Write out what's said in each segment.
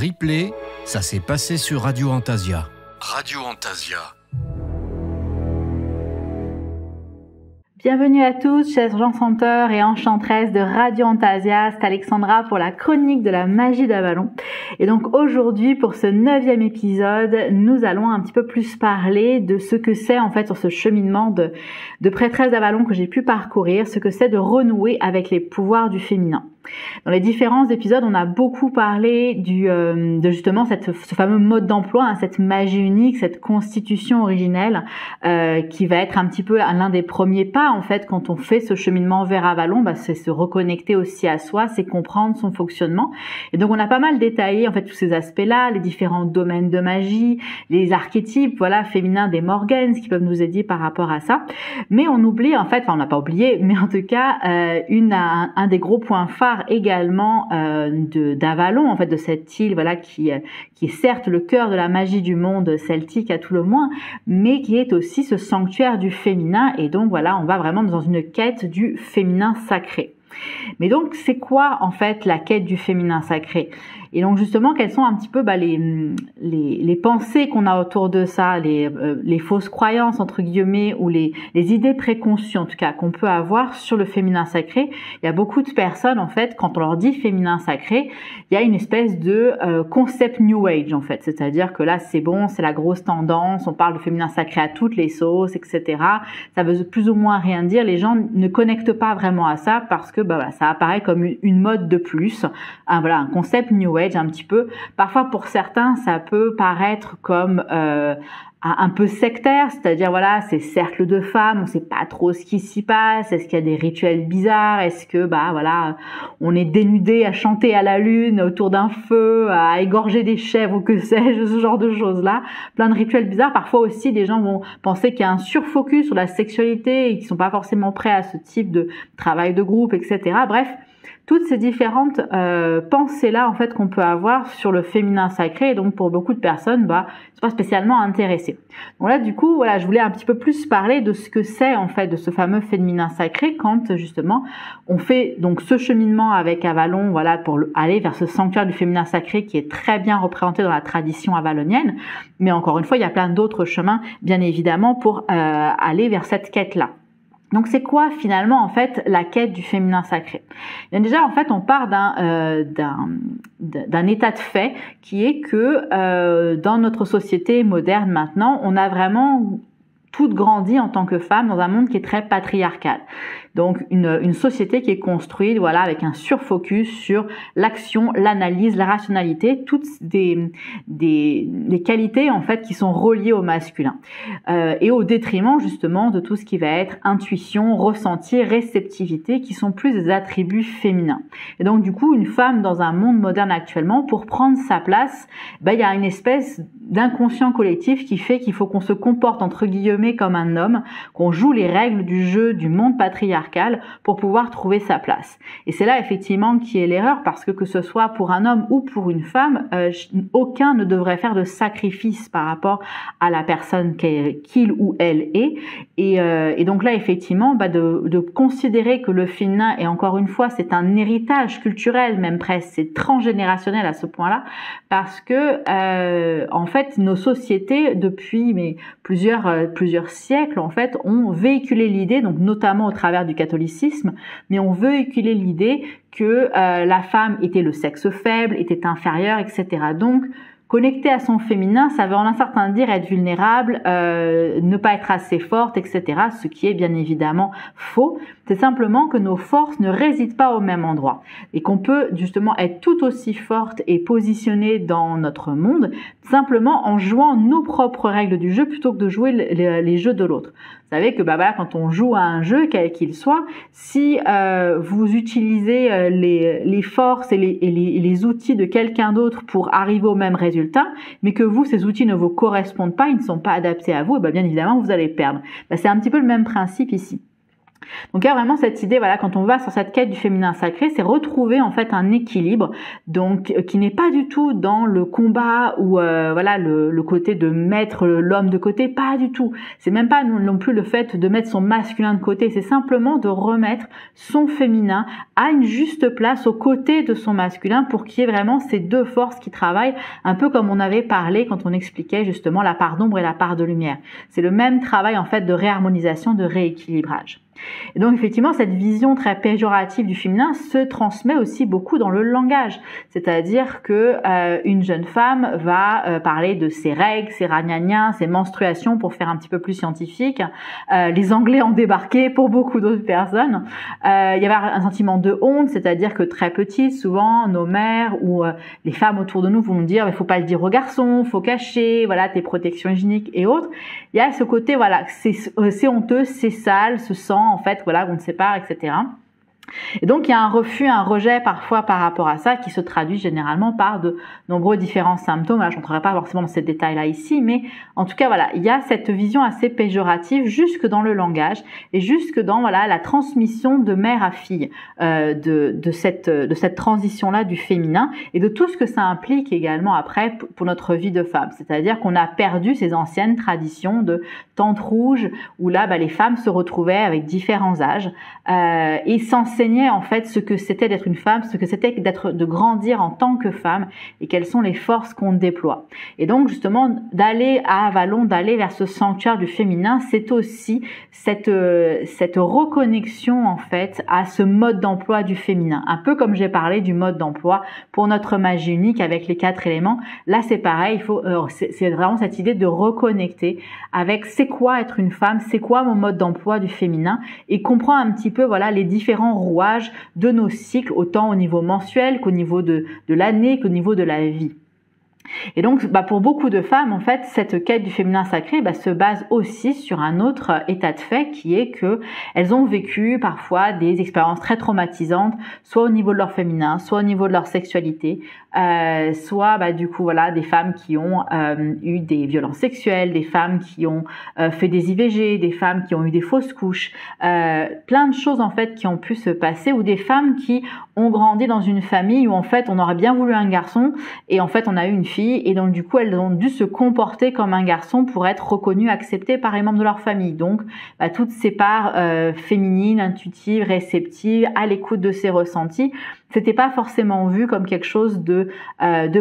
Replay, ça s'est passé sur Radio Antasia. Radio Antasia. Bienvenue à tous, chers enchanteurs et enchanteresses de Radio Antasia, c'est Alexandra pour la chronique de la magie d'Avalon. Et donc aujourd'hui, pour ce 9e épisode, nous allons un petit peu plus parler de ce que c'est en fait sur ce cheminement de prêtresse d'Avalon que j'ai pu parcourir, ce que c'est de renouer avec les pouvoirs du féminin. Dans les différents épisodes, on a beaucoup parlé de justement ce fameux mode d'emploi, cette magie unique, cette constitution originelle qui va être un petit peu l'un des premiers pas en fait quand on fait ce cheminement vers Avalon. C'est se reconnecter aussi à soi, c'est comprendre son fonctionnement. Et donc on a pas mal détaillé en fait tous ces aspects-là, les différents domaines de magie, les archétypes, féminins des Morgans qui peuvent nous aider par rapport à ça. Mais on oublie on n'a pas oublié, mais en tout cas un des gros points phares également d'Avalon, en fait, de cette île qui est certes le cœur de la magie du monde celtique à tout le moins, mais qui est aussi ce sanctuaire du féminin. Et donc on va vraiment dans une quête du féminin sacré. Mais donc c'est quoi en fait la quête du féminin sacré? Et donc justement, quelles sont un petit peu les pensées qu'on a autour de ça, les fausses croyances entre guillemets, ou les idées préconçues en tout cas qu'on peut avoir sur le féminin sacré. Il y a beaucoup de personnes en fait, quand on leur dit féminin sacré, il y a une espèce de concept New Age en fait, c'est-à-dire que là c'est bon, c'est la grosse tendance, on parle de féminin sacré à toutes les sauces, etc. Ça veut plus ou moins rien dire. Les gens ne connectent pas vraiment à ça parce que ça apparaît comme une mode de plus, un concept New Age un petit peu. Parfois pour certains ça peut paraître comme un peu sectaire, c'est-à-dire ces cercles de femmes, on sait pas trop ce qui s'y passe, est-ce qu'il y a des rituels bizarres, est-ce que on est dénudé à chanter à la lune autour d'un feu, à égorger des chèvres ou que sais-je, ce genre de choses-là, plein de rituels bizarres. Parfois aussi les gens vont penser qu'il y a un surfocus sur la sexualité et qu'ils sont pas forcément prêts à ce type de travail de groupe, etc. Bref, toutes ces différentes pensées-là en fait qu'on peut avoir sur le féminin sacré, et donc pour beaucoup de personnes, ils sont pas spécialement intéressés. Donc là, du coup, je voulais un petit peu plus parler de ce que c'est en fait de ce fameux féminin sacré quand justement on fait donc ce cheminement avec Avalon, pour aller vers ce sanctuaire du féminin sacré qui est très bien représenté dans la tradition avalonienne. Mais encore une fois, il y a plein d'autres chemins, bien évidemment, pour aller vers cette quête-là. Donc c'est quoi finalement en fait la quête du féminin sacré? Bien déjà en fait on part d'un état de fait qui est que dans notre société moderne maintenant, on a vraiment toutes grandi en tant que femme dans un monde qui est très patriarcal. Donc une société qui est construite avec un surfocus sur l'action, l'analyse, la rationalité, toutes des qualités en fait qui sont reliées au masculin et au détriment justement de tout ce qui va être intuition, ressenti, réceptivité, qui sont plus des attributs féminins. Et donc du coup une femme dans un monde moderne actuellement, pour prendre sa place, il y a une espèce d'inconscient collectif qui fait qu'il faut qu'on se comporte entre guillemets comme un homme, qu'on joue les règles du jeu du monde patriarcal pour pouvoir trouver sa place. Et c'est là effectivement qui est l'erreur, parce que ce soit pour un homme ou pour une femme, aucun ne devrait faire de sacrifice par rapport à la personne qu'il ou elle est. Et donc là effectivement, de considérer que le féminin, et encore une fois c'est un héritage culturel, même presque, c'est transgénérationnel à ce point-là, parce que en fait nos sociétés depuis plusieurs siècles en fait ont véhiculé l'idée, donc notamment au travers du catholicisme, mais on véhiculé l'idée que la femme était le sexe faible, était inférieure, etc. Donc connecter à son féminin, ça veut en un certain dire être vulnérable, ne pas être assez forte, etc. Ce qui est bien évidemment faux. C'est simplement que nos forces ne résident pas au même endroit et qu'on peut justement être tout aussi forte et positionnée dans notre monde simplement en jouant nos propres règles du jeu plutôt que de jouer les jeux de l'autre. Vous savez que quand on joue à un jeu, quel qu'il soit, si vous utilisez les forces et les outils de quelqu'un d'autre pour arriver au même résultat, mais que ces outils ne vous correspondent pas, ils ne sont pas adaptés à vous, et bien évidemment vous allez perdre. C'est un petit peu le même principe ici. Donc il y a vraiment cette idée, voilà, quand on va sur cette quête du féminin sacré, c'est retrouver en fait un équilibre, donc qui n'est pas du tout dans le combat ou voilà le côté de mettre l'homme de côté, pas du tout. C'est même pas non plus le fait de mettre son masculin de côté, c'est simplement de remettre son féminin à une juste place aux côtés de son masculin pour qu'il y ait vraiment ces deux forces qui travaillent, un peu comme on avait parlé quand on expliquait justement la part d'ombre et la part de lumière. C'est le même travail en fait de réharmonisation, de rééquilibrage. Et donc effectivement, cette vision très péjorative du féminin se transmet aussi beaucoup dans le langage, c'est-à-dire que une jeune femme va parler de ses règles, ses ragnagnas, ses menstruations pour faire un petit peu plus scientifique. Les Anglais ont débarqué pour beaucoup d'autres personnes. Il y avait un sentiment de honte, c'est-à-dire que très petite, souvent nos mères ou les femmes autour de nous vont nous dire il faut pas le dire aux garçons, faut cacher, voilà tes protections hygiéniques et autres. Il y a ce côté voilà, c'est honteux, c'est sale, ce sang en fait, voilà, on ne sait pas, etc. Et donc il y a un refus, un rejet parfois par rapport à ça qui se traduit généralement par de nombreux différents symptômes. Là, je n'entrerai pas forcément dans ces détails-là ici, mais en tout cas voilà, il y a cette vision assez péjorative jusque dans le langage et jusque dans voilà la transmission de mère à fille de cette transition-là du féminin et de tout ce que ça implique également après pour notre vie de femme. C'est-à-dire qu'on a perdu ces anciennes traditions de tente rouge où là les femmes se retrouvaient avec différents âges et s'enseignaient en fait ce que c'était d'être une femme, ce que c'était de grandir en tant que femme et quelles sont les forces qu'on déploie. Et donc justement d'aller à Avalon, d'aller vers ce sanctuaire du féminin, c'est aussi cette reconnexion en fait à ce mode d'emploi du féminin. Un peu comme j'ai parlé du mode d'emploi pour notre magie unique avec les 4 éléments. Là c'est pareil, c'est vraiment cette idée de reconnecter avec c'est quoi être une femme, c'est quoi mon mode d'emploi du féminin et comprendre un petit peu voilà les différents rouages de nos cycles, autant au niveau mensuel qu'au niveau de l'année, qu'au niveau de la vie. Et donc, pour beaucoup de femmes, en fait, cette quête du féminin sacré se base aussi sur un autre état de fait qui est que elles ont vécu parfois des expériences très traumatisantes, soit au niveau de leur féminin, soit au niveau de leur sexualité, soit du coup voilà des femmes qui ont eu des violences sexuelles, des femmes qui ont fait des IVG, des femmes qui ont eu des fausses couches, plein de choses en fait qui ont pu se passer, ou des femmes qui ont grandi dans une famille où en fait on aurait bien voulu un garçon et en fait on a eu une fille et donc du coup elles ont dû se comporter comme un garçon pour être reconnues, acceptées par les membres de leur famille. Donc toutes ces parts féminines, intuitives, réceptives, à l'écoute de ses ressentis, c'était pas forcément vu comme quelque chose de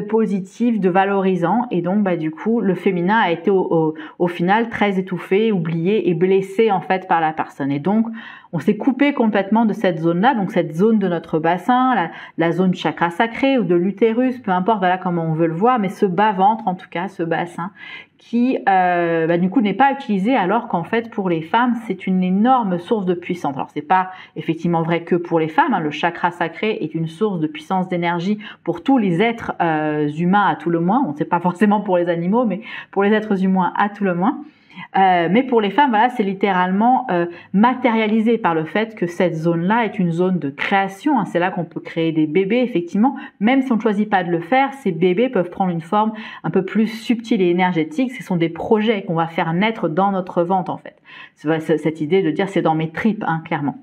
positif, de valorisant, et donc du coup le féminin a été au final très étouffé, oublié et blessé en fait par la personne. Et donc on s'est coupé complètement de cette zone-là, donc cette zone de notre bassin, la zone chakra sacré ou de l'utérus, peu importe voilà comment on veut le voir, mais ce bas-ventre en tout cas, ce bassin qui du coup n'est pas utilisé, alors qu'en fait pour les femmes c'est une énorme source de puissance. Alors c'est pas effectivement vrai que pour les femmes, le chakra sacré est une source de puissance d'énergie pour tous les êtres humains à tout le moins. On ne sait pas forcément pour les animaux, mais pour les êtres humains à tout le moins. Mais pour les femmes, voilà, c'est littéralement matérialisé par le fait que cette zone-là est une zone de création. C'est là qu'on peut créer des bébés, effectivement. Même si on ne choisit pas de le faire, ces bébés peuvent prendre une forme un peu plus subtile et énergétique. Ce sont des projets qu'on va faire naître dans notre ventre, en fait. C'est cette idée de dire c'est dans mes tripes, clairement.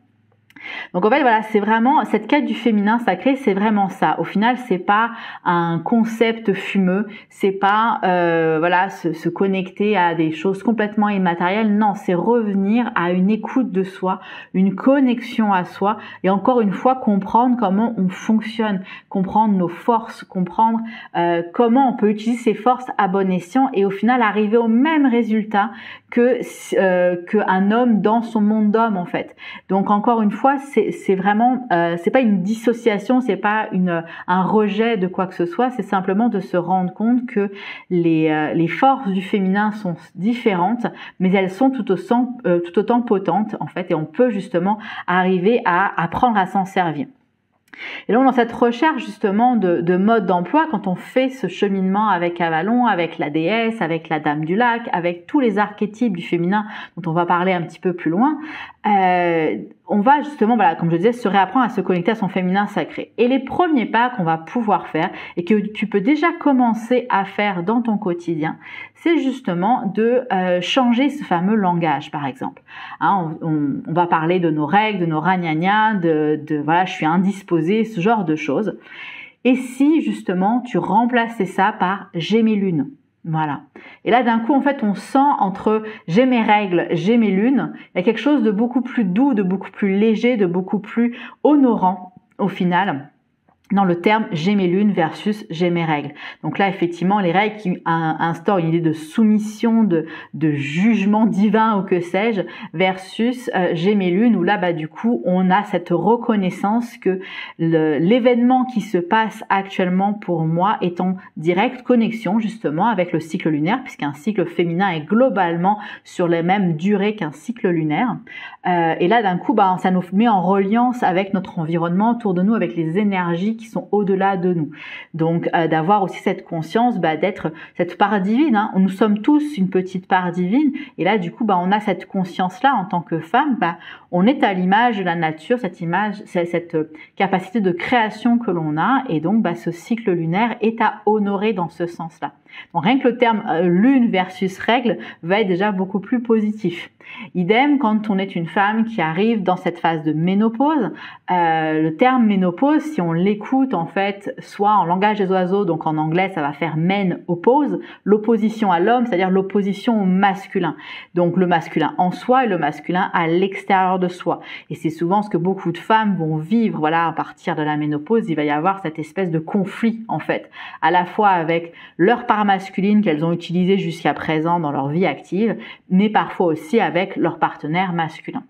Donc en fait voilà, c'est vraiment cette quête du féminin sacré, c'est vraiment ça. Au final, c'est pas un concept fumeux, c'est pas se connecter à des choses complètement immatérielles. Non, c'est revenir à une écoute de soi, une connexion à soi, et encore une fois comprendre comment on fonctionne, comprendre nos forces, comprendre comment on peut utiliser ces forces à bon escient et au final arriver au même résultat qu'un homme dans son monde d'homme en fait. Donc encore une fois, c'est vraiment c'est pas une dissociation, c'est pas un rejet de quoi que ce soit, c'est simplement de se rendre compte que les forces du féminin sont différentes, mais elles sont tout autant potentes en fait, et on peut justement arriver à apprendre à s'en servir. Et donc dans cette recherche justement de mode d'emploi, quand on fait ce cheminement avec Avalon, avec la déesse, avec la dame du lac, avec tous les archétypes du féminin dont on va parler un petit peu plus loin, on va justement, voilà, comme je disais, se réapprendre à se connecter à son féminin sacré. Et les premiers pas qu'on va pouvoir faire et que tu peux déjà commencer à faire dans ton quotidien, c'est justement de changer ce fameux langage, par exemple. Hein, on va parler de nos règles, de nos ragnagnas, voilà, je suis indisposée, ce genre de choses. Et si justement tu remplaçais ça par j'ai mes lunes. Voilà. Et là, d'un coup, en fait, on sent entre j'ai mes règles, j'ai mes lunes, il y a quelque chose de beaucoup plus doux, de beaucoup plus léger, de beaucoup plus honorant au final, dans le terme j'ai mes lunes versus j'ai mes règles. Donc là, effectivement, les règles qui instaurent une idée de soumission, de jugement divin ou que sais-je, versus j'ai mes lunes, où là, bah, du coup, on a cette reconnaissance que l'événement qui se passe actuellement pour moi est en directe connexion justement avec le cycle lunaire, puisqu'un cycle féminin est globalement sur les mêmes durées qu'un cycle lunaire. Et là, d'un coup, bah, ça nous met en reliance avec notre environnement autour de nous, avec les énergies qui sont au-delà de nous. Donc, d'avoir aussi cette conscience, bah, d'être cette part divine. Hein. Nous sommes tous une petite part divine. Et là, du coup, bah, on a cette conscience-là en tant que femme. Bah, on est à l'image de la nature, cette capacité de création que l'on a. Et donc, bah, ce cycle lunaire est à honorer dans ce sens-là. Donc, rien que le terme lune versus règle va être déjà beaucoup plus positif. Idem quand on est une femme qui arrive dans cette phase de ménopause. Le terme ménopause, si on l'écoute en fait, soit en langage des oiseaux, donc en anglais ça va faire men oppose, l'opposition à l'homme, c'est-à-dire l'opposition au masculin. Donc le masculin en soi et le masculin à l'extérieur de soi. Et c'est souvent ce que beaucoup de femmes vont vivre, voilà, à partir de la ménopause, il va y avoir cette espèce de conflit en fait, à la fois avec leur part masculine qu'elles ont utilisée jusqu'à présent dans leur vie active, mais parfois aussi avec leur partenaire masculin.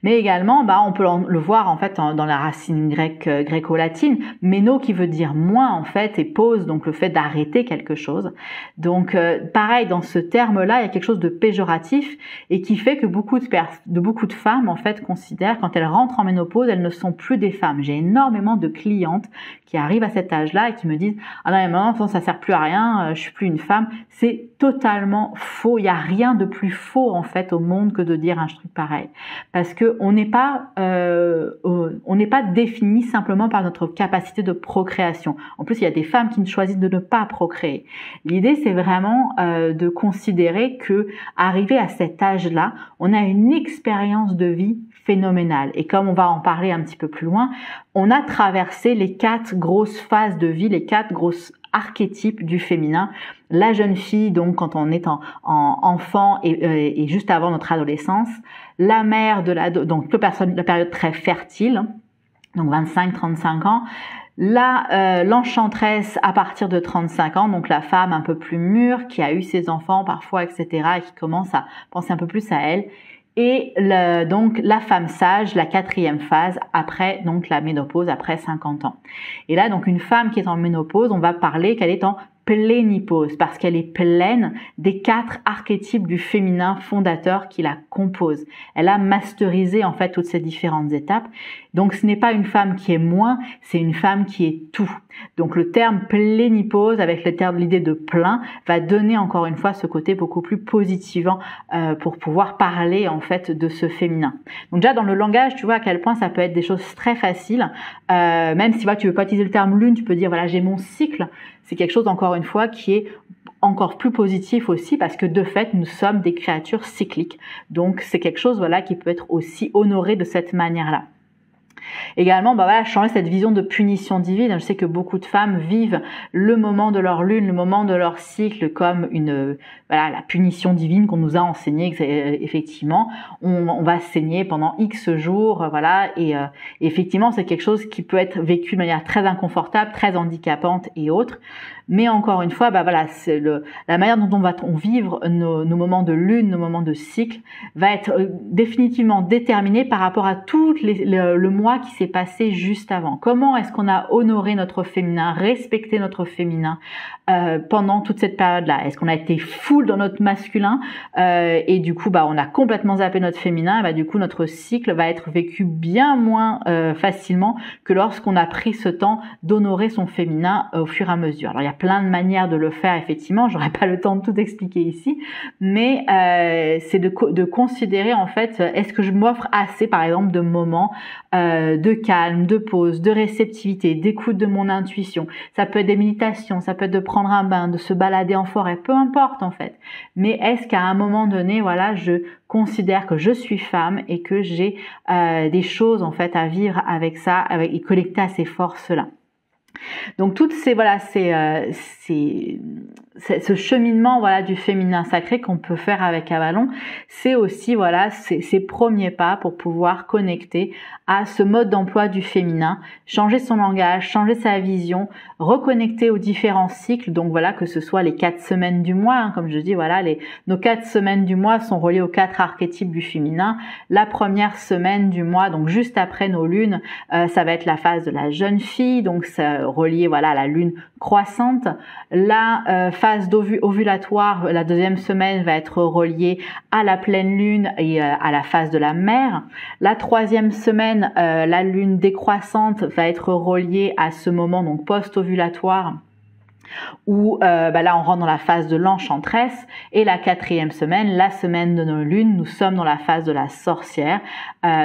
Mais également, bah, on peut le voir en fait dans la racine grecque gréco-latine, méno qui veut dire moins en fait, et pause, donc le fait d'arrêter quelque chose. Donc pareil, dans ce terme-là, il y a quelque chose de péjoratif et qui fait que beaucoup de femmes en fait considèrent quand elles rentrent en ménopause, elles ne sont plus des femmes. J'ai énormément de clientes qui arrivent à cet âge-là et qui me disent « Ah non, mais maintenant ça sert plus à rien, je suis plus une femme ». C'est totalement faux. Il n'y a rien de plus faux en fait au monde que de dire un truc pareil. Parce que on n'est pas défini simplement par notre capacité de procréation. En plus, il y a des femmes qui choisissent de ne pas procréer. L'idée, c'est vraiment de considérer que arrivé à cet âge-là, on a une expérience de vie phénoménale. Et comme on va en parler un petit peu plus loin, on a traversé les 4 grosses phases de vie, les 4 grosses archétypes du féminin. La jeune fille, donc quand on est en enfant et juste avant notre adolescence, la mère donc la période très fertile, donc 25-35 ans, l'enchanteresse à partir de 35 ans, donc la femme un peu plus mûre qui a eu ses enfants parfois, etc., et qui commence à penser un peu plus à elle. Et donc la femme sage, la 4e phase après donc la ménopause, après 50 ans. Et là donc une femme qui est en ménopause, on va parler qu'elle est en plénipause parce qu'elle est pleine des 4 archétypes du féminin fondateur qui la composent. Elle a masterisé en fait toutes ces différentes étapes. Donc ce n'est pas une femme qui est moins, c'est une femme qui est tout. Donc le terme plénipause avec l'idée de plein va donner encore une fois ce côté beaucoup plus positivant pour pouvoir parler en fait de ce féminin. Donc déjà dans le langage, tu vois à quel point ça peut être des choses très faciles. Même si tu veux pas utiliser le terme lune, tu peux dire voilà j'ai mon cycle. C'est quelque chose encore une fois qui est encore plus positif aussi parce que de fait nous sommes des créatures cycliques. Donc c'est quelque chose voilà qui peut être aussi honoré de cette manière-là. Également, changer cette vision de punition divine. Je sais que beaucoup de femmes vivent le moment de leur lune, le moment de leur cycle comme la punition divine qu'on nous a enseigné. Effectivement, on va saigner pendant X jours, et effectivement, c'est quelque chose qui peut être vécu de manière très inconfortable, très handicapante et autres. Mais encore une fois, c'est la manière dont on va vivre nos moments de lune, nos moments de cycle, va être définitivement déterminée par rapport à tout le mois mois qui s'est passé juste avant. Comment est-ce qu'on a honoré notre féminin, respecté notre féminin pendant toute cette période-là? Est-ce qu'on a été full dans notre masculin et du coup on a complètement zappé notre féminin, et du coup notre cycle va être vécu bien moins facilement que lorsqu'on a pris ce temps d'honorer son féminin au fur et à mesure. Alors il y a plein de manières de le faire, effectivement, j'aurais pas le temps de tout expliquer ici, mais c'est de considérer en fait, est-ce que je m'offre assez par exemple de moments de calme, de pause, de réceptivité, d'écoute de mon intuition. Ça peut être des méditations, ça peut être de prendre un bain, de se balader en forêt, peu importe en fait. Mais est-ce qu'à un moment donné, je considère que je suis femme et que j'ai des choses en fait à vivre avec ça, et connecter à ces forces-là. Donc toutes ces ce cheminement du féminin sacré qu'on peut faire avec Avalon, c'est aussi ces premiers pas pour pouvoir connecter à ce mode d'emploi du féminin, changer son langage, changer sa vision, reconnecter aux différents cycles. Donc que ce soit les 4 semaines du mois, comme je dis, nos 4 semaines du mois sont reliées aux 4 archétypes du féminin. La première semaine du mois, donc juste après nos lunes, ça va être la phase de la jeune fille, donc ça relié à la lune croissante. La phase ovulatoire, la deuxième semaine, va être reliée à la pleine lune et à la phase de la mère. La troisième semaine, la lune décroissante va être reliée à ce moment donc post-ovulatoire, où là on rentre dans la phase de l'enchanteresse. Et la quatrième semaine, la semaine de nos lunes, nous sommes dans la phase de la sorcière.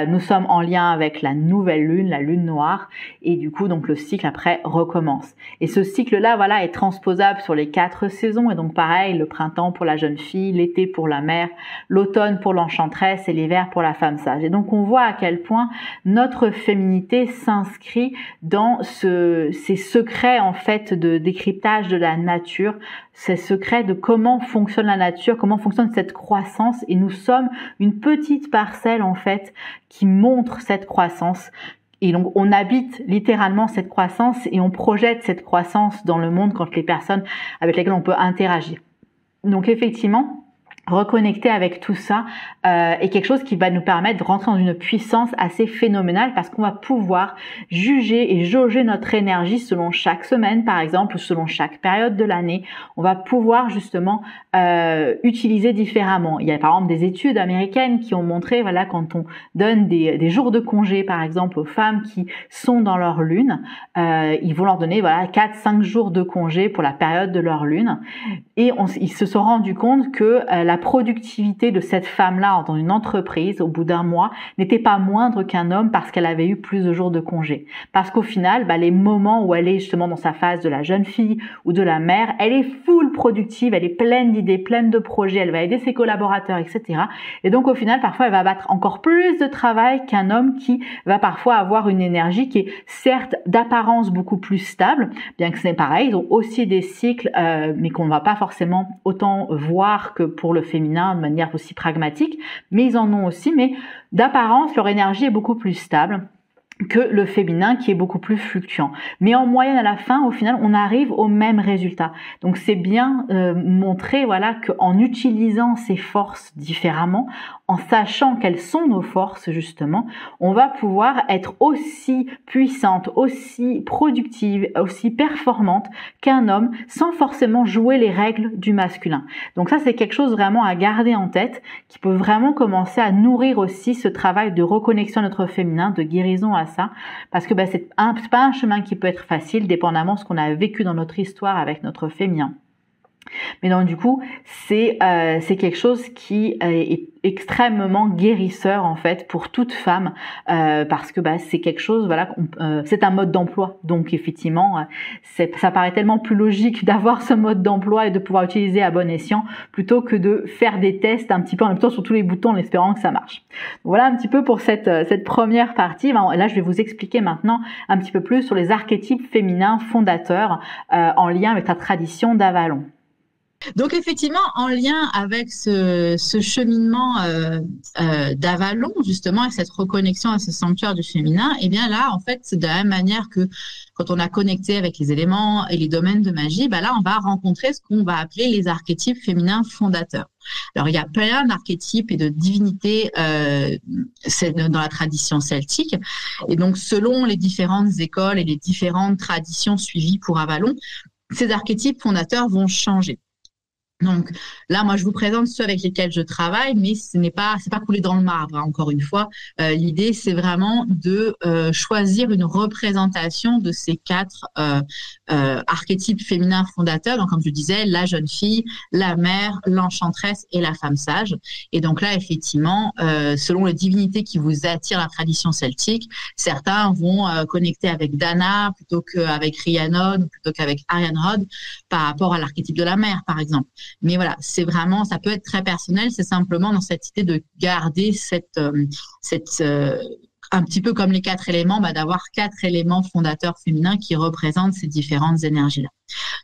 Nous sommes en lien avec la nouvelle lune, la lune noire, et du coup donc le cycle après recommence. Et ce cycle-là est transposable sur les 4 saisons, et donc pareil, le printemps pour la jeune fille, l'été pour la mère, l'automne pour l'enchanteresse et l'hiver pour la femme sage. Et donc on voit à quel point notre féminité s'inscrit dans ces secrets en fait de décryptage de la nature, ces secrets de comment fonctionne la nature, comment fonctionne cette croissance, et nous sommes une petite parcelle en fait qui montre cette croissance. Et donc on habite littéralement cette croissance et on projette cette croissance dans le monde quand les personnes avec lesquelles on peut interagir. Donc effectivement, reconnecter avec tout ça est quelque chose qui va nous permettre de rentrer dans une puissance assez phénoménale, parce qu'on va pouvoir juger et jauger notre énergie selon chaque semaine, par exemple, ou selon chaque période de l'année. On va pouvoir justement utiliser différemment. Il y a par exemple des études américaines qui ont montré, quand on donne des jours de congé, par exemple, aux femmes qui sont dans leur lune, ils vont leur donner 4-5 jours de congé pour la période de leur lune. Et ils se sont rendus compte que la productivité de cette femme-là dans une entreprise, au bout d'un mois, n'était pas moindre qu'un homme parce qu'elle avait eu plus de jours de congé. Parce qu'au final, les moments où elle est justement dans sa phase de la jeune fille ou de la mère, elle est full productive, elle est pleine d'idées, pleine de projets, elle va aider ses collaborateurs, etc. Et donc au final, parfois, elle va battre encore plus de travail qu'un homme qui va parfois avoir une énergie qui est certes d'apparence beaucoup plus stable, bien que ce n'est pareil, ils ont aussi des cycles, mais qu'on ne va pas forcément autant voir que pour le féminin de manière aussi pragmatique, mais ils en ont aussi, mais d'apparence, leur énergie est beaucoup plus stable que le féminin qui est beaucoup plus fluctuant. Mais en moyenne, à la fin, au final, on arrive au même résultat. Donc c'est bien montrer qu'en utilisant ces forces différemment, en sachant quelles sont nos forces justement, on va pouvoir être aussi puissante, aussi productive, aussi performante qu'un homme, sans forcément jouer les règles du masculin. Donc ça, c'est quelque chose vraiment à garder en tête, qui peut vraiment commencer à nourrir aussi ce travail de reconnexion à notre féminin, de guérison à ça, parce que c'est pas un chemin qui peut être facile, dépendamment de ce qu'on a vécu dans notre histoire avec notre féminin. Mais donc du coup, c'est quelque chose qui est extrêmement guérisseur en fait pour toute femme, parce que c'est quelque chose, c'est un mode d'emploi. Donc effectivement, ça paraît tellement plus logique d'avoir ce mode d'emploi et de pouvoir utiliser à bon escient plutôt que de faire des tests un petit peu en même temps sur tous les boutons en espérant que ça marche. Voilà un petit peu pour cette première partie. Là, je vais vous expliquer maintenant un petit peu plus sur les archétypes féminins fondateurs en lien avec la tradition d'Avalon. Donc effectivement, en lien avec ce cheminement d'Avalon, justement, et cette reconnexion à ce sanctuaire du féminin, et bien là, en fait, c'est de la même manière que quand on a connecté avec les éléments et les domaines de magie, là, on va rencontrer ce qu'on va appeler les archétypes féminins fondateurs. Alors, il y a plein d'archétypes et de divinités dans la tradition celtique. Et donc, selon les différentes écoles et les différentes traditions suivies pour Avalon, ces archétypes fondateurs vont changer. Donc là, moi, je vous présente ceux avec lesquels je travaille, mais c'est pas coulé dans le marbre, hein, encore une fois. L'idée, c'est vraiment de choisir une représentation de ces 4 archétypes féminins fondateurs. Donc, comme je disais, la jeune fille, la mère, l'enchanteresse et la femme sage. Et donc là, effectivement, selon les divinités qui vous attirent la tradition celtique, certains vont connecter avec Dana plutôt qu'avec Rhiannon, plutôt qu'avec Arianrhod, par rapport à l'archétype de la mère, par exemple. Mais voilà, c'est vraiment, ça peut être très personnel, c'est simplement dans cette idée de garder un petit peu comme les 4 éléments, d'avoir 4 éléments fondateurs féminins qui représentent ces différentes énergies-là.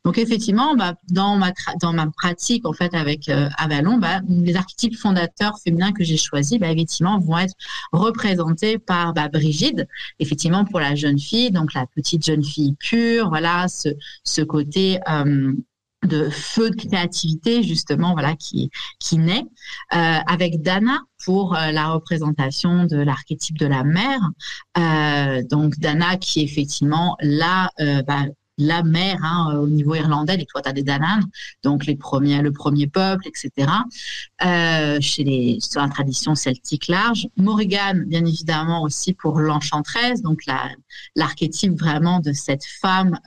Donc effectivement, dans ma pratique en fait avec Avalon, les archétypes fondateurs féminins que j'ai choisis, effectivement, vont être représentés par Brigide, effectivement pour la jeune fille, donc la petite jeune fille pure, voilà, ce côté de feu de créativité justement, voilà, qui naît, avec Dana pour la représentation de l'archétype de la mère, donc Dana qui est effectivement la mère, hein, au niveau irlandais, les Tuatha Dé Danann, donc le premier peuple, etc. Sur la tradition celtique large. Morrigan, bien évidemment aussi pour l'enchanteresse, donc l'archétype vraiment de cette femme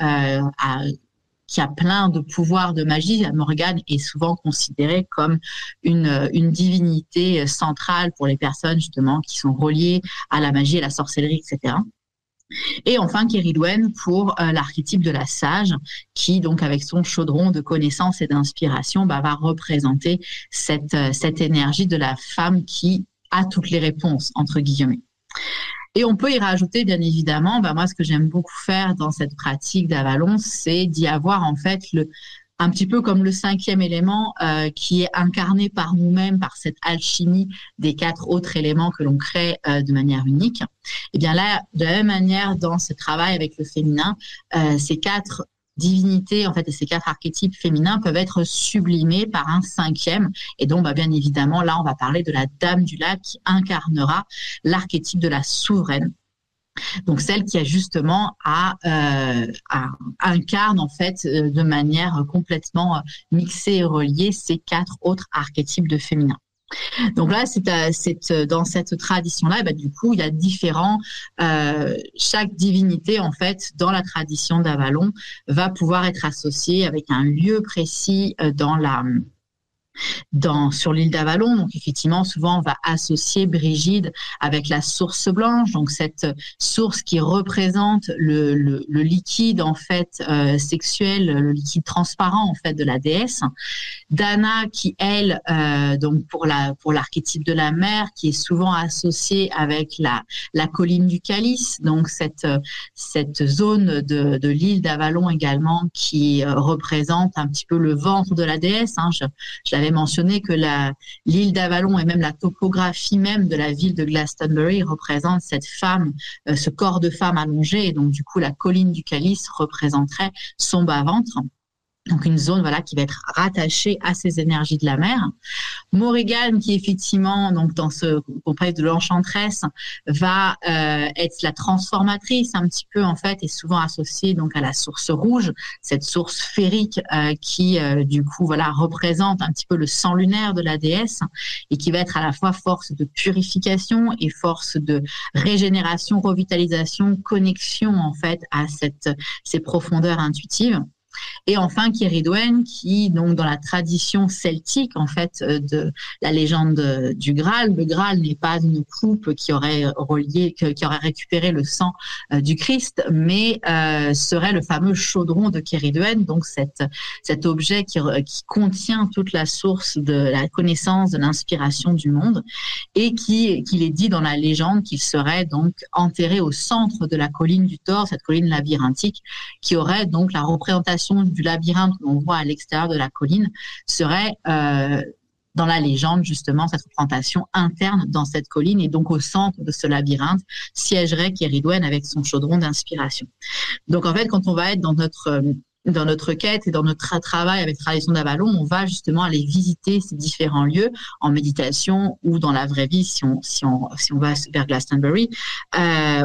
qui a plein de pouvoirs de magie. Morgane est souvent considérée comme une divinité centrale pour les personnes justement qui sont reliées à la magie, à la sorcellerie, etc. Et enfin, Keridwen pour l'archétype de la sage, qui donc avec son chaudron de connaissances et d'inspiration va représenter cette énergie de la femme qui a toutes les réponses, entre guillemets. Et on peut y rajouter, bien évidemment, moi, ce que j'aime beaucoup faire dans cette pratique d'Avalon, c'est d'y avoir, en fait, un petit peu comme le 5e élément qui est incarné par nous-mêmes, par cette alchimie des 4 autres éléments que l'on crée de manière unique. Et bien là, de la même manière, dans ce travail avec le féminin, ces 4 divinités, en fait, et ces 4 archétypes féminins peuvent être sublimés par un 5e. Et donc, bien évidemment, là, on va parler de la Dame du Lac qui incarnera l'archétype de la souveraine. Donc, celle qui a justement incarne, en fait, de manière complètement mixée et reliée ces 4 autres archétypes de féminin. Donc là, dans cette tradition-là, du coup, il y a chaque divinité, en fait, dans la tradition d'Avalon, va pouvoir être associée avec un lieu précis sur l'île d'Avalon. Donc effectivement, souvent on va associer Brigide avec la source blanche, donc cette source qui représente le liquide en fait sexuel, le liquide transparent en fait de la déesse. Dana qui elle donc pour l'archétype de la mer, qui est souvent associée avec la colline du Calice, donc cette zone de l'île d'Avalon également qui représente un petit peu le ventre de la déesse. Je l'avais mentionné que l'île d'Avalon et même la topographie même de la ville de Glastonbury représente cette femme, ce corps de femme allongé, et donc du coup la colline du Calice représenterait son bas-ventre. Donc une zone qui va être rattachée à ces énergies de la mer. Morrigan qui effectivement donc dans ce complexe de l'enchanteresse va être la transformatrice un petit peu en fait, et souvent associée donc à la source rouge, cette source féerique qui du coup représente un petit peu le sang lunaire de la déesse et qui va être à la fois force de purification et force de régénération, revitalisation, connexion en fait à ces profondeurs intuitives. Et enfin, Keridwen, qui, donc, dans la tradition celtique, en fait, de la légende du Graal, le Graal n'est pas une coupe qui aurait récupéré le sang du Christ, mais serait le fameux chaudron de Keridwen, donc cet objet qui contient toute la source de la connaissance, de l'inspiration du monde, et qu'il est dit dans la légende qu'il serait donc enterré au centre de la colline du Thor, cette colline labyrinthique, qui aurait donc la représentation du labyrinthe que l'on voit à l'extérieur de la colline serait dans la légende justement cette représentation interne dans cette colline, et donc au centre de ce labyrinthe siégerait Keridwen avec son chaudron d'inspiration. Donc en fait, quand on va être dans notre dans notre quête et dans notre travail avec Tradition d'Avalon, on va justement aller visiter ces différents lieux en méditation ou dans la vraie vie si on va vers Glastonbury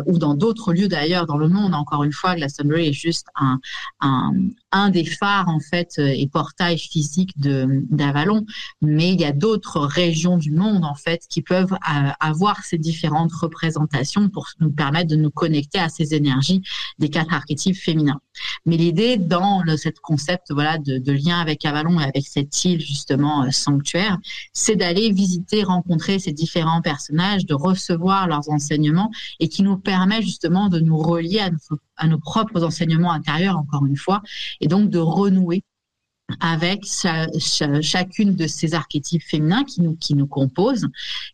ou dans d'autres lieux d'ailleurs dans le monde. Encore une fois, Glastonbury est juste un des phares en fait et portails physiques d'Avalon, mais il y a d'autres régions du monde en fait qui peuvent avoir ces différentes représentations pour nous permettre de nous connecter à ces énergies des 4 archétypes féminins. Mais l'idée dans cette concept de lien avec Avalon et avec cette île justement sanctuaire, c'est d'aller visiter, rencontrer ces différents personnages, de recevoir leurs enseignements et qui nous permet justement de nous relier à nos propres enseignements intérieurs, encore une fois, et donc de renouer avec chacune de ces archétypes féminins qui nous composent.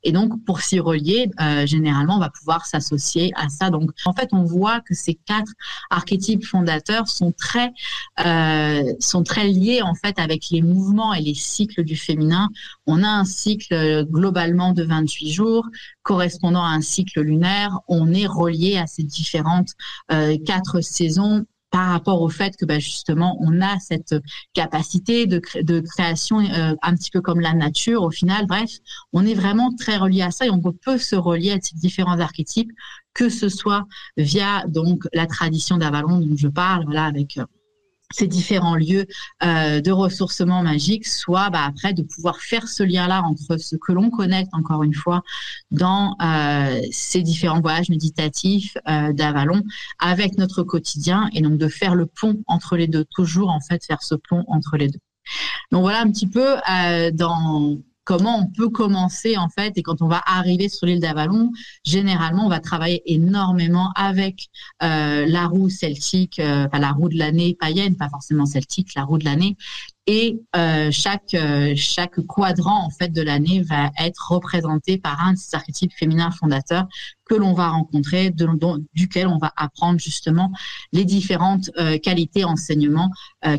Et donc, pour s'y relier, généralement, on va pouvoir s'associer à ça. Donc, en fait, on voit que ces 4 archétypes fondateurs sont très liés, en fait, avec les mouvements et les cycles du féminin. On a un cycle globalement de 28 jours, correspondant à un cycle lunaire. On est relié à ces différentes 4 saisons par rapport au fait que justement on a cette capacité de création un petit peu comme la nature au final. Bref, on est vraiment très relié à ça et on peut se relier à ces différents archétypes, que ce soit via donc la tradition d'Avalon dont je parle, avec ces différents lieux de ressourcement magique, soit après de pouvoir faire ce lien-là entre ce que l'on connecte, encore une fois, dans ces différents voyages méditatifs d'Avalon avec notre quotidien, et donc de faire le pont entre les deux, toujours en fait faire ce pont entre les deux. Donc voilà un petit peu dans comment on peut commencer en fait, et quand on va arriver sur l'île d'Avalon, généralement on va travailler énormément avec la roue celtique, la roue de l'année païenne, pas forcément celtique, la roue de l'année, et chaque quadrant en fait de l'année va être représenté par un de ces archétypes féminins fondateurs que l'on va rencontrer, duquel on va apprendre justement les différentes qualités, enseignements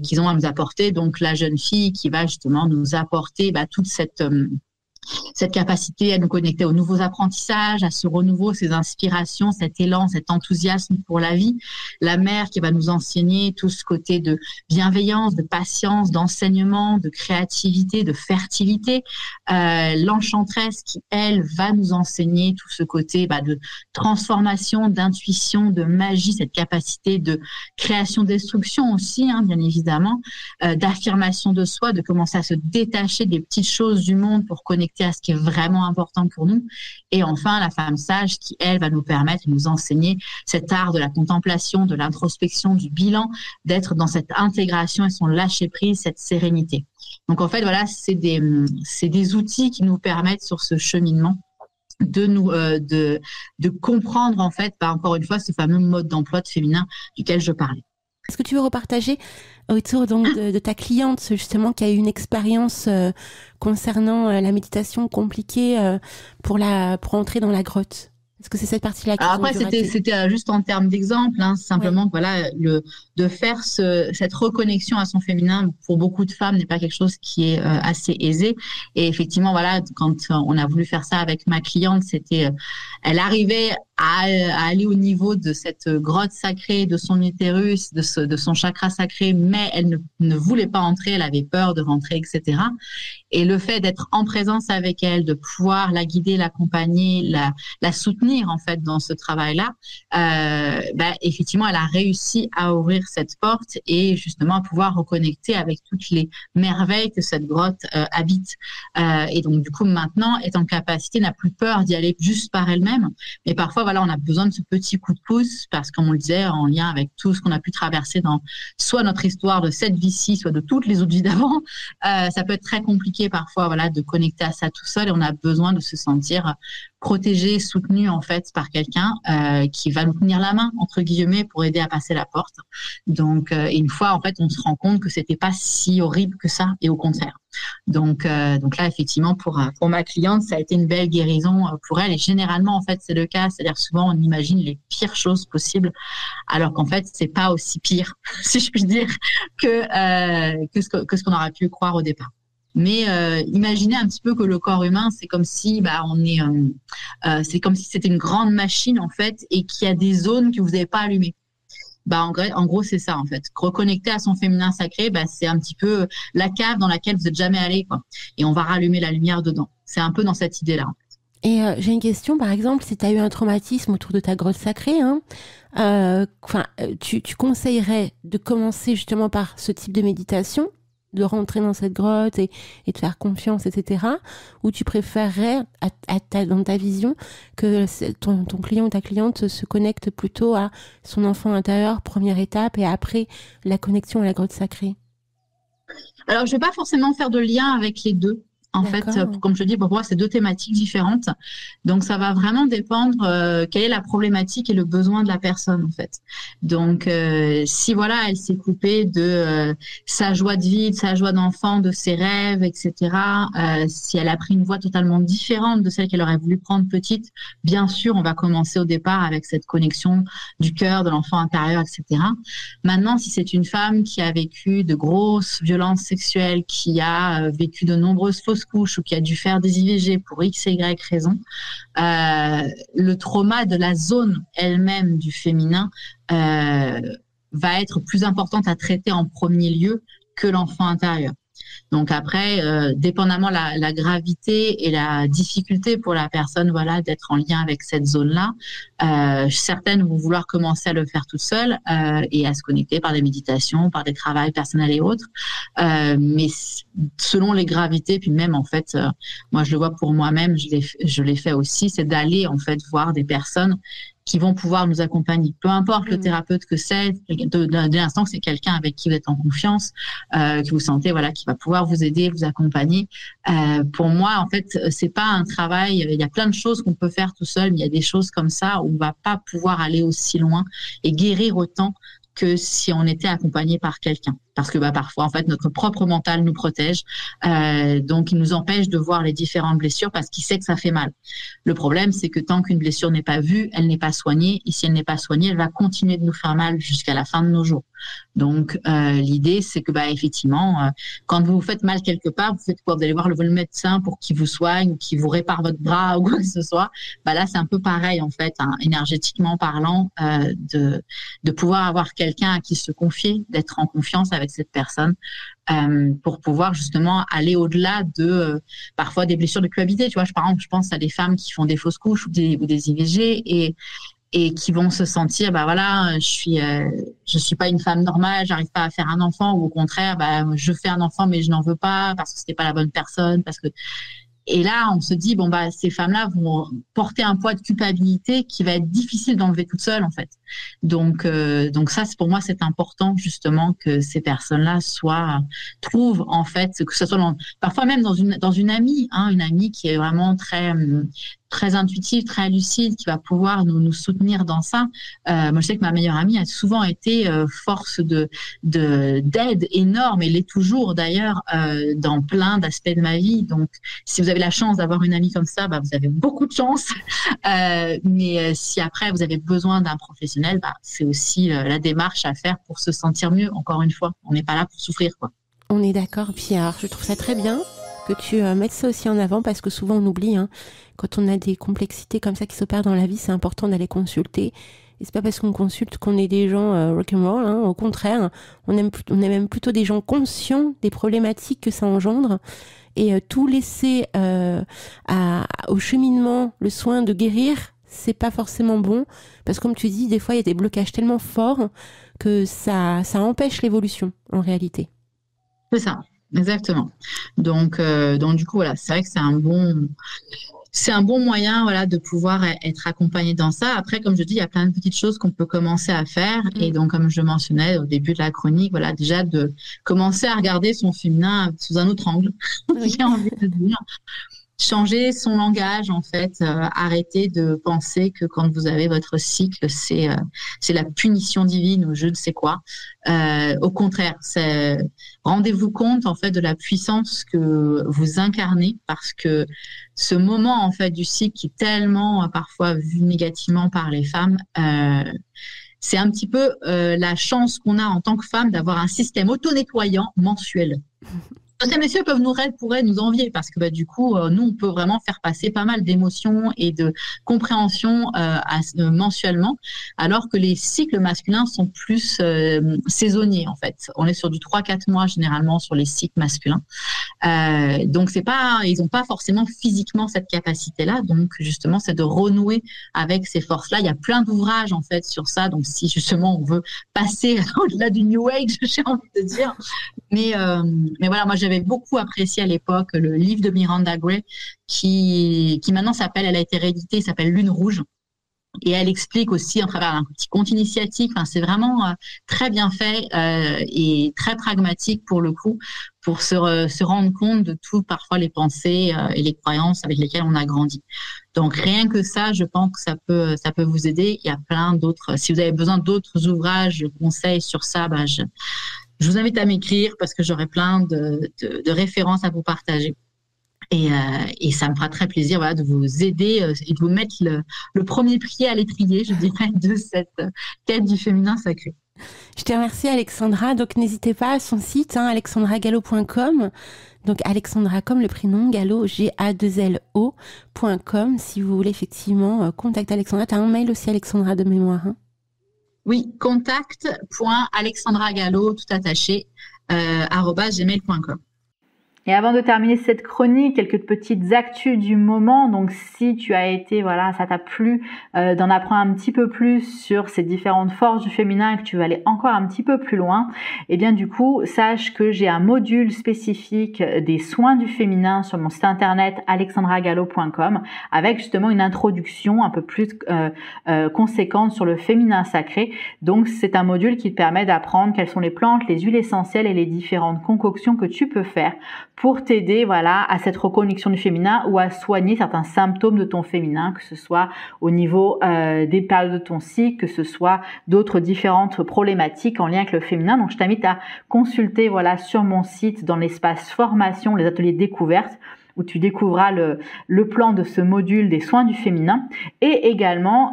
qu'ils ont à nous apporter. Donc la jeune fille qui va justement nous apporter toute cette capacité à nous connecter aux nouveaux apprentissages, à ce renouveau, ces inspirations, cet élan, cet enthousiasme pour la vie. La mère qui va nous enseigner tout ce côté de bienveillance, de patience, d'enseignement, de créativité, de fertilité. L'enchanteresse qui, elle, va nous enseigner tout ce côté de transformation, d'intuition, de magie, cette capacité de création, destruction aussi, bien évidemment, d'affirmation de soi, de commencer à se détacher des petites choses du monde pour connecter à ce qui est vraiment important pour nous. Et enfin, la femme sage qui, elle, va nous permettre de nous enseigner cet art de la contemplation, de l'introspection, du bilan, d'être dans cette intégration et son lâcher-prise, cette sérénité. Donc, en fait, c'est des outils qui nous permettent sur ce cheminement de comprendre, en fait, encore une fois, ce fameux mode d'emploi de féminin duquel je parlais. Est-ce que tu veux repartager autour donc de ta cliente justement qui a eu une expérience concernant la méditation compliquée pour entrer dans la grotte? Est-ce que c'est cette partie-là qui... Alors après, c'était juste en termes d'exemple, simplement de faire cette reconnexion à son féminin pour beaucoup de femmes n'est pas quelque chose qui est assez aisé. Et effectivement, quand on a voulu faire ça avec ma cliente, elle arrivait à aller au niveau de cette grotte sacrée, de son utérus, de son chakra sacré, mais elle ne voulait pas entrer, elle avait peur de rentrer, etc. Et le fait d'être en présence avec elle, de pouvoir la guider, l'accompagner, la soutenir en fait dans ce travail-là, effectivement, elle a réussi à ouvrir cette porte et justement à pouvoir reconnecter avec toutes les merveilles que cette grotte habite. Et donc du coup maintenant est en capacité, n'a plus peur d'y aller juste par elle-même, mais parfois on a besoin de ce petit coup de pouce parce que, comme on le disait, en lien avec tout ce qu'on a pu traverser dans soit notre histoire de cette vie-ci, soit de toutes les autres vies d'avant, ça peut être très compliqué parfois de connecter à ça tout seul, et on a besoin de se sentir protégé, soutenu en fait par quelqu'un qui va nous tenir la main entre guillemets pour aider à passer la porte. Donc une fois en fait on se rend compte que c'était pas si horrible que ça, et au contraire. Donc là effectivement pour ma cliente ça a été une belle guérison pour elle, et généralement en fait c'est le cas, c'est-à-dire souvent on imagine les pires choses possibles alors qu'en fait c'est pas aussi pire si je puis dire que ce qu'on aurait pu croire au départ. Mais imaginez un petit peu que le corps humain, c'est comme si c'est comme si c'était une grande machine en fait, et qu'il y a des zones que vous n'avez pas allumées. En gros, c'est ça, en fait. Reconnecter à son féminin sacré, c'est un petit peu la cave dans laquelle vous n'êtes jamais allé, quoi. Et on va rallumer la lumière dedans. C'est un peu dans cette idée-là. Et j'ai une question, par exemple, si tu as eu un traumatisme autour de ta grotte sacrée, tu conseillerais de commencer justement par ce type de méditation, de rentrer dans cette grotte et de faire confiance, etc. Ou tu préférerais, dans ta vision, que ton client ou ta cliente se connecte plutôt à son enfant intérieur, première étape, et après la connexion à la grotte sacrée? Alors, je ne vais pas forcément faire de lien avec les deux. En fait, comme je dis, pour moi, c'est deux thématiques différentes. Donc, ça va vraiment dépendre quelle est la problématique et le besoin de la personne, en fait. Donc, si voilà, elle s'est coupée de sa joie de vie, de sa joie d'enfant, de ses rêves, etc. Si elle a pris une voie totalement différente de celle qu'elle aurait voulu prendre petite, bien sûr, on va commencer au départ avec cette connexion du cœur, de l'enfant intérieur, etc. Maintenant, si c'est une femme qui a vécu de grosses violences sexuelles, qui a vécu de nombreuses fausses couches ou qui a dû faire des IVG pour X et Y raison, le trauma de la zone elle-même du féminin va être plus importante à traiter en premier lieu que l'enfant intérieur. Donc après, dépendamment la gravité et la difficulté pour la personne, voilà, d'être en lien avec cette zone-là, certaines vont vouloir commencer à le faire toute seule et à se connecter par des méditations, par des travails personnels et autres. Mais selon les gravités, puis même en fait, moi je le vois pour moi-même, je l'ai fait aussi, c'est d'aller en fait voir des personnes qui vont pouvoir nous accompagner. Peu importe le thérapeute que c'est, de l'instant que c'est quelqu'un avec qui vous êtes en confiance, que vous sentez, voilà, qui va pouvoir vous aider, vous accompagner. Pour moi, en fait, c'est pas un travail. Il y a plein de choses qu'on peut faire tout seul, mais il y a des choses comme ça où on va pas pouvoir aller aussi loin et guérir autant que si on était accompagné par quelqu'un. Parce que parfois, en fait, notre propre mental nous protège. Donc, il nous empêche de voir les différentes blessures parce qu'il sait que ça fait mal. Le problème, c'est que tant qu'une blessure n'est pas vue, elle n'est pas soignée. Et si elle n'est pas soignée, elle va continuer de nous faire mal jusqu'à la fin de nos jours. Donc, l'idée, c'est que, effectivement, quand vous vous faites mal quelque part, vous faites quoi? Vous allez voir le médecin pour qu'il vous soigne ou qu'il vous répare votre bras ou quoi que ce soit. Là, c'est un peu pareil, en fait, énergétiquement parlant, de pouvoir avoir quelqu'un à qui se confier, d'être en confiance avec cette personne pour pouvoir justement aller au-delà de parfois des blessures de culpabilité. Tu vois, par exemple, je pense à des femmes qui font des fausses couches ou des IVG et qui vont se sentir, voilà, je suis pas une femme normale, j'arrive pas à faire un enfant, ou au contraire, je fais un enfant mais je n'en veux pas parce que c'était pas la bonne personne, parce que. Et là, on se dit, ces femmes-là vont porter un poids de culpabilité qui va être difficile d'enlever toute seule, en fait. Donc ça, pour moi, c'est important, justement, que ces personnes-là trouvent, en fait, que ce soit parfois même dans une amie, une amie qui est vraiment très intuitive, très lucide, qui va pouvoir nous soutenir dans ça. Moi, je sais que ma meilleure amie a souvent été force d'aide énorme, et l'est toujours d'ailleurs dans plein d'aspects de ma vie. Donc, si vous avez la chance d'avoir une amie comme ça, vous avez beaucoup de chance. Mais si après vous avez besoin d'un professionnel, c'est aussi la démarche à faire pour se sentir mieux. Encore une fois, on n'est pas là pour souffrir, quoi. On est d'accord. Puis alors, je trouve ça très bien que tu mettes ça aussi en avant, parce que souvent on oublie, quand on a des complexités comme ça qui s'opèrent dans la vie, c'est important d'aller consulter. Et c'est pas parce qu'on consulte qu'on est des gens rock'n'roll, au contraire, on est même plutôt des gens conscients des problématiques que ça engendre, et tout laisser au cheminement le soin de guérir, c'est pas forcément bon, parce que comme tu dis, des fois il y a des blocages tellement forts que ça empêche l'évolution en réalité. C'est ça. Exactement. Donc du coup, voilà, c'est vrai que c'est un bon moyen, voilà, de pouvoir être accompagné dans ça. Après, comme je dis, il y a plein de petites choses qu'on peut commencer à faire. Et donc, comme je mentionnais au début de la chronique, voilà, déjà de commencer à regarder son féminin sous un autre angle. J'ai envie de dire. Changer son langage, en fait, arrêter de penser que quand vous avez votre cycle, c'est la punition divine ou je ne sais quoi. Au contraire, rendez-vous compte, en fait, de la puissance que vous incarnez, parce que ce moment, en fait, du cycle qui est tellement parfois vu négativement par les femmes, c'est un petit peu la chance qu'on a en tant que femme d'avoir un système auto-nettoyant mensuel. Ces messieurs pourraient nous envier parce que du coup, nous, on peut vraiment faire passer pas mal d'émotions et de compréhension mensuellement, alors que les cycles masculins sont plus saisonniers en fait. On est sur du 3-4 mois généralement sur les cycles masculins. Donc ils n'ont pas forcément physiquement cette capacité-là. Donc justement, c'est de renouer avec ces forces-là. Il y a plein d'ouvrages en fait sur ça. Donc si justement on veut passer au-delà du New Age, j'ai envie de dire. Mais voilà, moi j'avais beaucoup apprécié à l'époque le livre de Miranda Gray qui maintenant elle a été rééditée, il s'appelle Lune Rouge. Et elle explique aussi à travers un petit conte initiatique. Enfin, c'est vraiment très bien fait et très pragmatique pour le coup, pour se rendre compte de tout, parfois les pensées et les croyances avec lesquelles on a grandi. Donc rien que ça, je pense que ça peut vous aider. Il y a plein d'autres. Si vous avez besoin d'autres ouvrages, de conseils sur ça, je vous invite à m'écrire parce que j'aurai plein de références à vous partager. Et ça me fera très plaisir de vous aider et de vous mettre le premier pied à l'étrier, je dirais, de cette quête du féminin sacré. Je te remercie Alexandra. Donc n'hésitez pas à son site, alexandragallo.com. Donc Alexandra comme le prénom, Gallo, G-A-2-L-O.com. Si vous voulez effectivement contacter Alexandra. Tu as un mail aussi, Alexandra, de mémoire. Oui, contact.alexandragallo, tout attaché, @gmail.com. Et avant de terminer cette chronique, quelques petites actus du moment. Donc, si tu as été, ça t'a plu d'en apprendre un petit peu plus sur ces différentes forces du féminin et que tu veux aller encore un petit peu plus loin, eh bien, du coup, sache que j'ai un module spécifique des soins du féminin sur mon site internet alexandragallo.com avec justement une introduction un peu plus conséquente sur le féminin sacré. Donc, c'est un module qui te permet d'apprendre quelles sont les plantes, les huiles essentielles et les différentes concoctions que tu peux faire pour t'aider à cette reconnexion du féminin ou à soigner certains symptômes de ton féminin, que ce soit au niveau des périodes de ton cycle, que ce soit d'autres différentes problématiques en lien avec le féminin. Donc je t'invite à consulter sur mon site dans l'espace formation, les ateliers découvertes, où tu découvriras le plan de ce module des soins du féminin. Et également,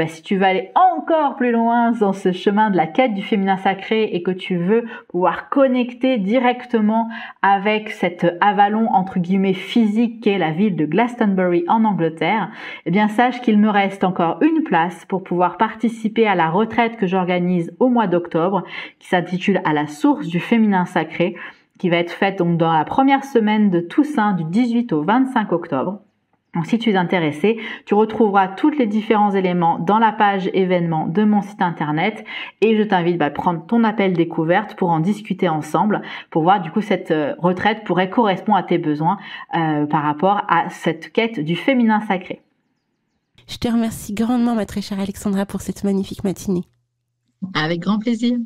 si tu veux aller encore plus loin dans ce chemin de la quête du féminin sacré et que tu veux pouvoir connecter directement avec cet Avalon entre guillemets physique qu'est la ville de Glastonbury en Angleterre, eh bien sache qu'il me reste encore une place pour pouvoir participer à la retraite que j'organise au mois d'octobre, qui s'intitule À la source du féminin sacré, qui va être faite donc dans la première semaine de Toussaint du 18 au 25 octobre. Donc si tu es intéressé, tu retrouveras tous les différents éléments dans la page événements de mon site internet et je t'invite à prendre ton appel découverte pour en discuter ensemble, pour voir du coup cette retraite pourrait correspondre à tes besoins par rapport à cette quête du féminin sacré. Je te remercie grandement ma très chère Alexandra pour cette magnifique matinée. Avec grand plaisir.